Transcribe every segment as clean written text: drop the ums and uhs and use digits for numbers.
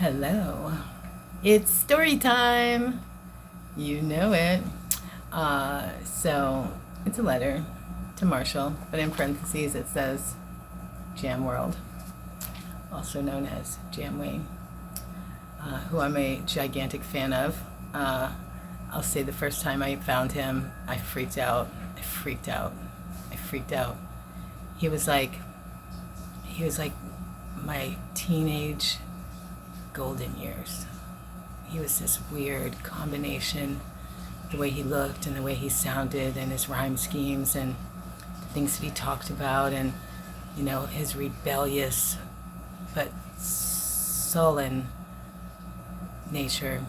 Hello. It's story time. You know it. So it's a letter to Marshall, but in parentheses it says Jam World, also known as Jam Wayne, who I'm a gigantic fan of. I'll say the first time I found him, I freaked out. He was like my teenage golden years. He was this weird combination, the way he looked and the way he sounded and his rhyme schemes and the things that he talked about, and his rebellious but sullen nature.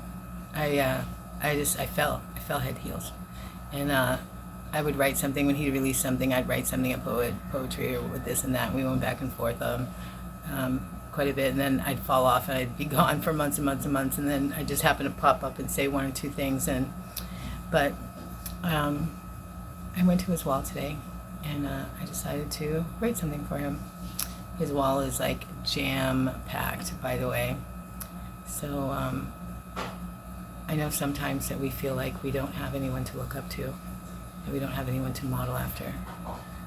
I fell head heels. And I would write something when he released something. I'd write something in poetry or with this and that. And we went back and forth quite a bit, and then I'd fall off and I'd be gone for months and months and months, and then I just happen to pop up and say one or two things. But I went to his wall today, and I decided to write something for him. His wall is like jam-packed, by the way. So I know sometimes that we feel like we don't have anyone to look up to, that we don't have anyone to model after,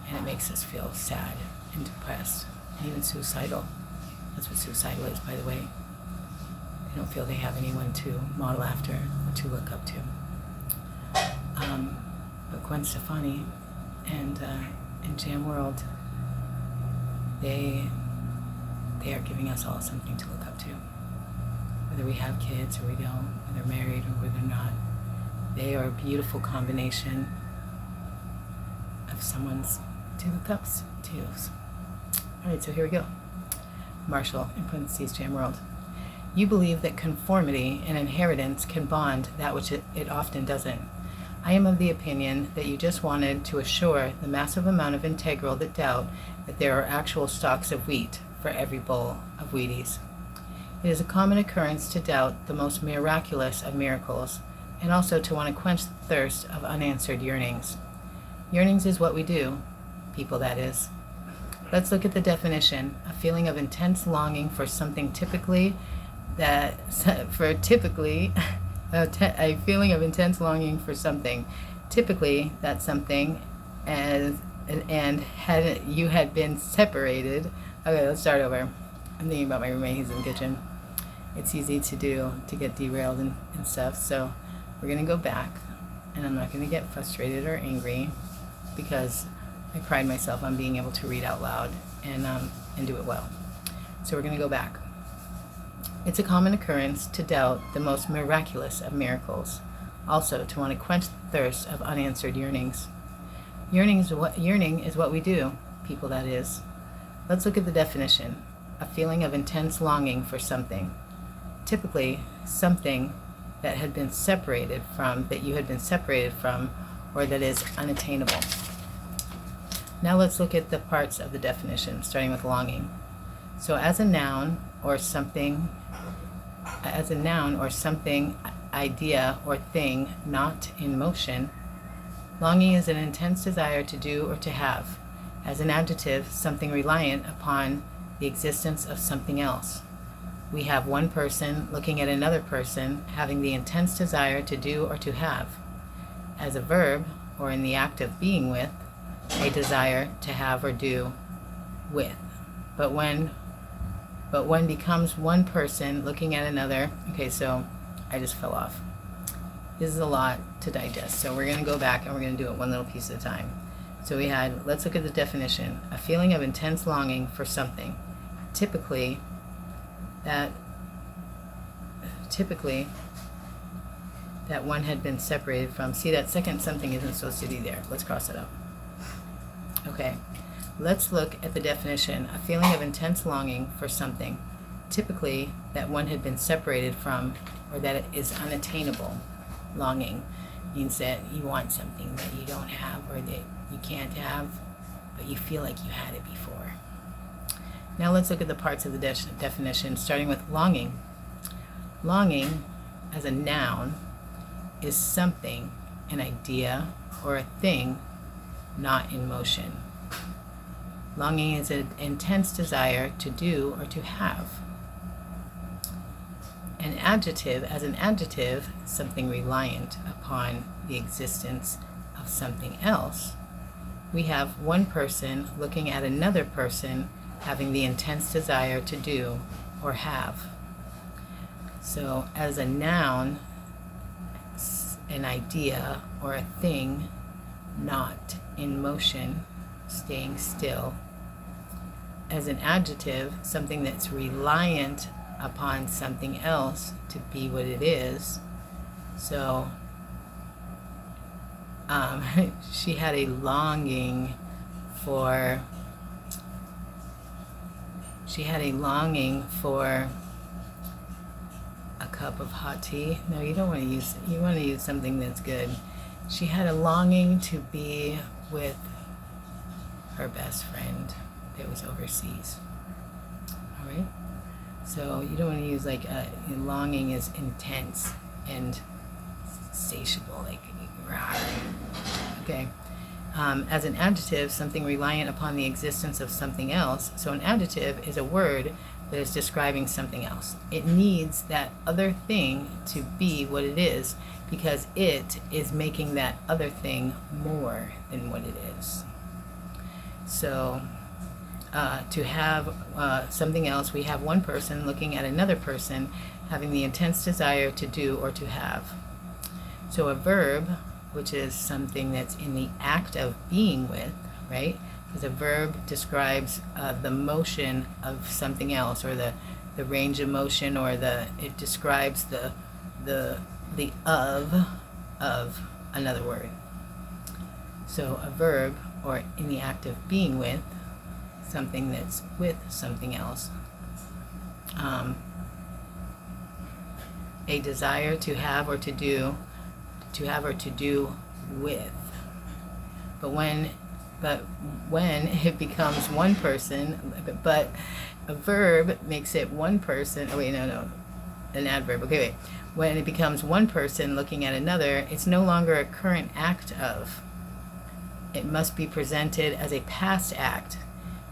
and it makes us feel sad and depressed and even suicidal. That's what suicidal is, by the way. They don't feel they have anyone to model after or to look up to. But Gwen Stefani and Jam World, they are giving us all something to look up to. Whether we have kids or we don't, whether married or whether not, they are a beautiful combination of someone's to look up to. All right, so here we go. Marshall, in parentheses, Jam World. You believe that conformity and inheritance can bond that which it often doesn't. I am of the opinion that you just wanted to assure the massive amount of integral that doubt that there are actual stalks of wheat for every bowl of Wheaties. It is a common occurrence to doubt the most miraculous of miracles, and also to want to quench the thirst of unanswered yearnings. Yearnings is what we do, people that is. Let's look at the definition: a feeling of intense longing for something, a feeling of intense longing for something, typically that something, you had been separated. Okay, let's start over. I'm thinking about my roommate. He's in the kitchen. It's easy to get derailed and stuff. So we're gonna go back, and I'm not gonna get frustrated or angry because I pride myself on being able to read out loud and do it well. So we're going to go back. It's a common occurrence to doubt the most miraculous of miracles, also to want to quench the thirst of unanswered yearnings. Yearning is what we do, people that is. Let's look at the definition: a feeling of intense longing for something, typically something that you had been separated from, or that is unattainable. Now let's look at the parts of the definition, starting with longing. So as a noun or something, idea, or thing not in motion, longing is an intense desire to do or to have. As an adjective, something reliant upon the existence of something else. We have one person looking at another person, having the intense desire to do or to have. As a verb, or in the act of being with, a desire to have or do with. But when becomes one person looking at another. Okay, so I just fell off. This is a lot to digest, so we're going to go back and we're going to do it one little piece at a time. So let's look at the definition: a feeling of intense longing for something, typically that one had been separated from. See, that second something isn't supposed to be there. Let's cross it out. Okay, let's look at the definition: a feeling of intense longing for something, typically that one had been separated from, or that it is unattainable. Longing means that you want something that you don't have, or that you can't have, but you feel like you had it before. Now let's look at the parts of the definition, starting with longing. Longing, as a noun, is something, an idea, or a thing not in motion. Longing is an intense desire to do or to have. an adjective, as an adjective, something reliant upon the existence of something else. We have one person looking at another person having the intense desire to do or have. So as a noun, an idea or a thing not in motion, staying still. As an adjective, something that's reliant upon something else to be what it is. So she had a longing for a cup of hot tea. No, you don't want to use, you want to use something that's good. She had a longing to be with her best friend that was overseas. All right? So you don't want to use like longing is intense and insatiable, like rah. Okay. As an adjective, something reliant upon the existence of something else. So an adjective is a word that is describing something else. It needs that other thing to be what it is because it is making that other thing more than what it is. So to have something else, we have one person looking at another person having the intense desire to do or to have. So a verb, which is something that's in the act of being with, right? Because a verb describes the motion of something else, or the range of motion, or it describes the of another word. So a verb, or in the act of being with, something that's with something else. A desire to have or to do with. But when it becomes one person, but a verb makes it one person. Oh wait, no, an adverb. Okay, wait. When it becomes one person looking at another, it's no longer a current act of. It must be presented as a past act,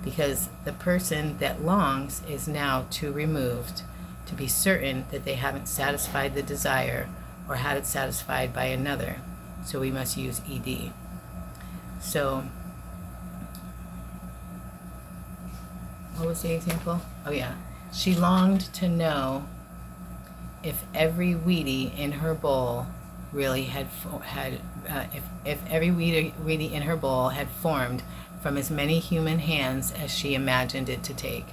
because the person that longs is now too removed to be certain that they haven't satisfied the desire or had it satisfied by another. So we must use ed. So what was the example? Oh yeah. She longed to know if every Wheatie in her bowl really if every Wheatie in her bowl had formed from as many human hands as she imagined it to take.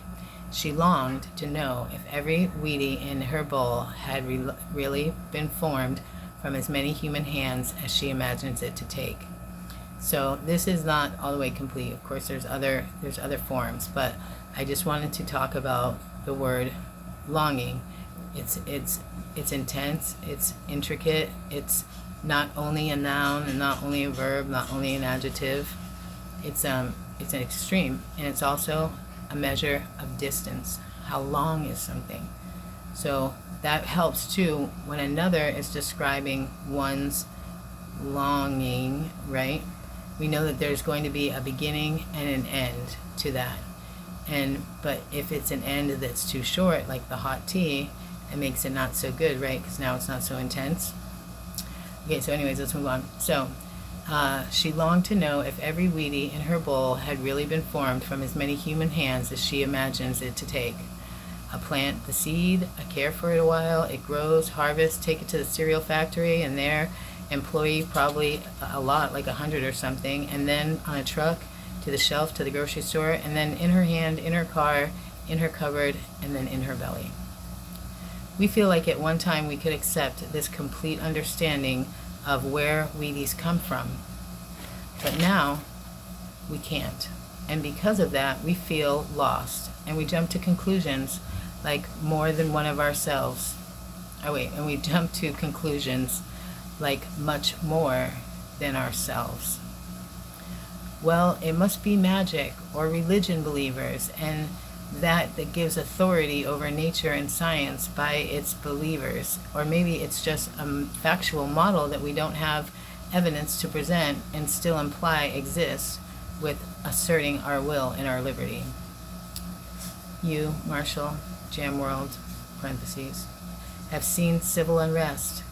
She longed to know if every Wheatie in her bowl had really been formed from as many human hands as she imagines it to take. So this is not all the way complete. Of course, there's other forms, but I just wanted to talk about the word longing. It's intense. It's intricate. It's not only a noun and not only a verb, not only an adjective. It's an extreme, and it's also a measure of distance. How long is something? So that helps too when another is describing one's longing, right? We know that there's going to be a beginning and an end to that. But if it's an end that's too short, like the hot tea, it makes it not so good, right? Because now it's not so intense. Okay, so anyways, let's move on. So she longed to know if every Wheatie in her bowl had really been formed from as many human hands as she imagines it to take. A plant the seed, a care for it a while, it grows, harvest, take it to the cereal factory, and there employee probably a lot, like 100 or something, and then on a truck to the shelf to the grocery store, and then in her hand, in her car, in her cupboard, and then in her belly. We feel like at one time we could accept this complete understanding of where Wheaties come from, but now we can't. And because of that, we feel lost, and we jump to conclusions like more than one of ourselves. And we jump to conclusions like much more than ourselves. Well, it must be magic or religion believers, and that gives authority over nature and science by its believers. Or maybe it's just a factual model that we don't have evidence to present and still imply exists with asserting our will and our liberty. You, Marshall, Jam World, parentheses. have seen civil unrest.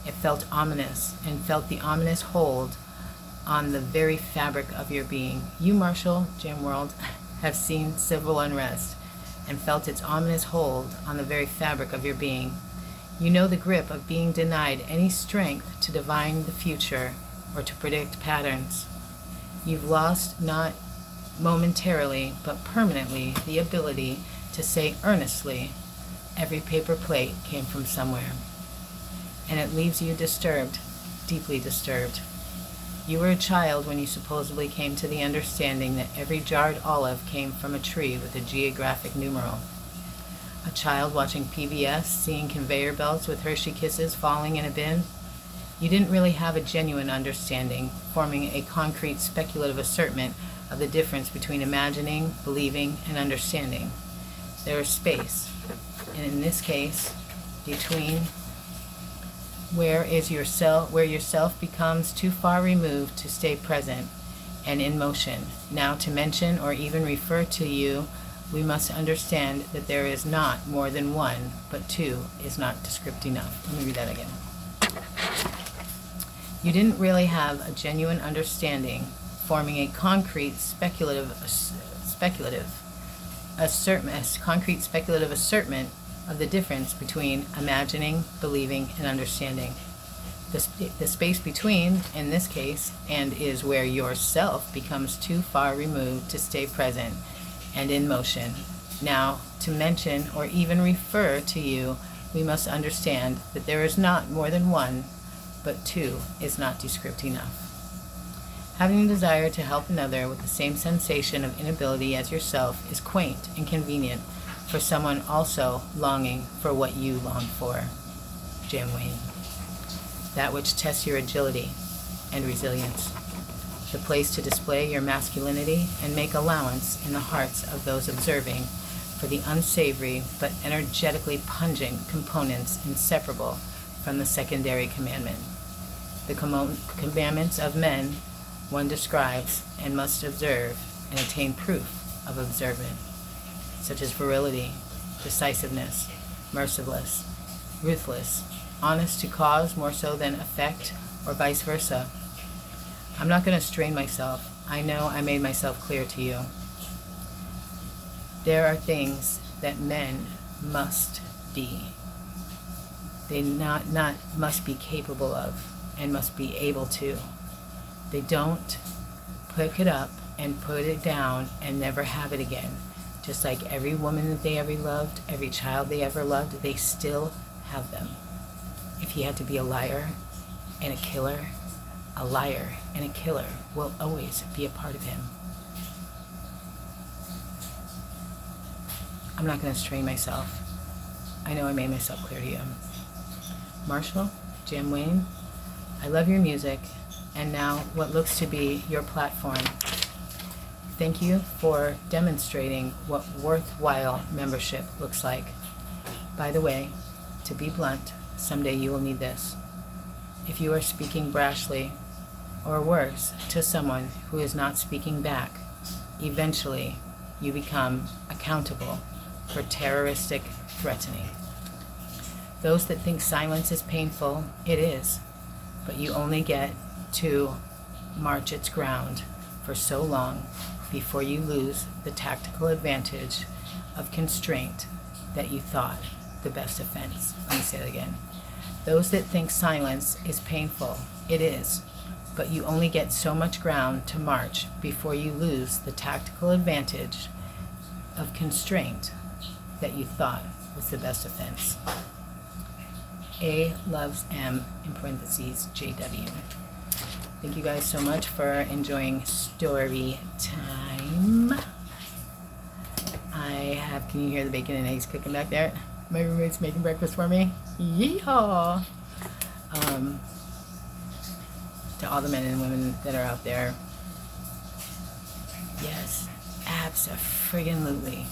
It felt ominous, and felt the ominous hold on the very fabric of your being. You, Marshall, Jam World, have seen civil unrest, and felt its ominous hold on the very fabric of your being. You know the grip of being denied any strength to divine the future or to predict patterns. You've lost not momentarily, but permanently, the ability to say earnestly, every paper plate came from somewhere. And it leaves you disturbed, deeply disturbed. You were a child when you supposedly came to the understanding that every jarred olive came from a tree with a geographic numeral. A child watching PBS, seeing conveyor belts with Hershey Kisses falling in a bin. You didn't really have a genuine understanding, forming a concrete speculative assertment of the difference between imagining, believing, and understanding. There is space, and in this case, between where yourself becomes too far removed to stay present and in motion. Now, to mention or even refer to you, we must understand that there is not more than one, but two is not descriptive enough. Let me read that again. You didn't really have a genuine understanding, forming a concrete speculative assertment of the difference between imagining, believing, and understanding. The space between, in this case, and is where yourself becomes too far removed to stay present and in motion. Now, to mention or even refer to you, we must understand that there is not more than one, but two is not descriptive enough. Having a desire to help another with the same sensation of inability as yourself is quaint and convenient for someone also longing for what you long for. Jam Wayne. That which tests your agility and resilience. The place to display your masculinity and make allowance in the hearts of those observing for the unsavory but energetically pungent components inseparable from the secondary commandment. The commandments of men one describes and must observe and attain proof of observant, such as virility, decisiveness, merciless, ruthless, honest to cause more so than effect, or vice versa. I'm not going to strain myself. I know I made myself clear to you. There are things that men must be. They not must be capable of and must be able to. They don't pick it up and put it down and never have it again. Just like every woman that they ever loved, every child they ever loved, they still have them. If he had to be a liar and a killer will always be a part of him. I'm not going to strain myself. I know I made myself clear to you. Marshall, Jam Wayne, I love your music, and now what looks to be your platform. Thank you for demonstrating what worthwhile membership looks like. By the way, to be blunt, someday you will need this. If you are speaking brashly, or worse, to someone who is not speaking back, eventually you become accountable for terroristic threatening. Those that think silence is painful, it is, but you only get to march its ground for so long before you lose the tactical advantage of constraint that you thought the best offense. Let me say it again. Those that think silence is painful, it is, but you only get so much ground to march before you lose the tactical advantage of constraint that you thought was the best offense. A loves M, in parentheses, JW. Thank you guys so much for enjoying story time. Can you hear the bacon and eggs cooking back there? My roommate's making breakfast for me. Yeehaw! To all the men and women that are out there, yes, abso-friggin-lutely.